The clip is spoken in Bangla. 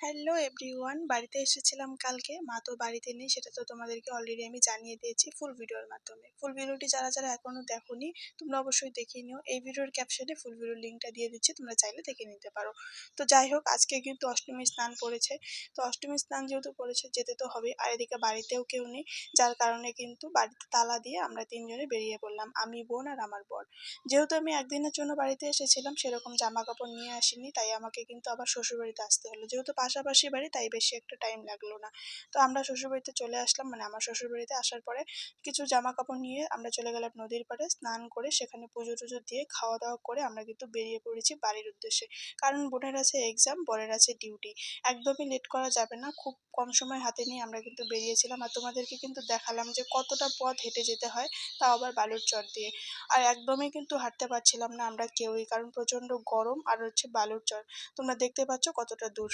হ্যালো এভরিওয়ান, বাড়িতে এসেছিলাম কালকে। মা তো বাড়িতে নেই, সেটা তো তোমাদেরকে অলরেডি আমি জানিয়ে দিয়েছি ফুল ভিডিওর মাধ্যমে। ফুল ভিডিওটি যারা যারা এখনো দেখোনি, তোমরা অবশ্যই দেখে নিও। এই ভিডিওর ক্যাপশনে ফুল ভিডিওর লিঙ্কটা দিয়ে দিচ্ছি, তোমরা চাইলে দেখে নিতে পারো। তো যাই হোক, আজকে কিন্তু অষ্টমী স্নান পড়েছে। তো অষ্টমী স্নান যেহেতু পড়েছে, যেতে তো হবেই। আর এদিকে বাড়িতেও কেউ নেই, যার কারণে কিন্তু বাড়িতে তালা দিয়ে আমরা তিনজনে বেরিয়ে পড়লাম, আমি, বোন আর আমার বর। যেহেতু আমি একদিনের জন্য বাড়িতে এসেছিলাম, সেরকম জামা কাপড় নিয়ে আসিনি, তাই আমাকে কিন্তু আবার শ্বশুরবাড়িতে আসতে হলো। যেহেতু পাশাপাশি বাড়ি, তাই বেশি একটা টাইম লাগলো না। তো আমরা শ্বশুরবাড়িতে চলে আসলাম, মানে আমার শ্বশুরবাড়িতে আসার পরে কিছু জামা কাপড় নিয়ে আমরা চলে গেলাম নদীর পাড়ে। স্নান করে সেখানে পুজো টুজো দিয়ে খাওয়া দাওয়া করে আমরা কিন্তু বেরিয়ে পড়েছি বাড়ির উদ্দেশ্যে। কারণ বোনের আছে এক্সাম, বরের আছে ডিউটি। একদমই লেট করা যাবে না, খুব কম সময় হাতে নিয়ে আমরা কিন্তু বেরিয়েছিলাম। আর তোমাদেরকে কিন্তু দেখালাম যে কতটা পথ হেঁটে যেতে হয়, তাও আবার বালুর চর দিয়ে। আর একদমই কিন্তু হাঁটতে পারছিলাম না আমরা কেউই, কারণ প্রচন্ড গরম আর হচ্ছে বালুর চর। তোমরা দেখতে পাচ্ছ কতটা দূর।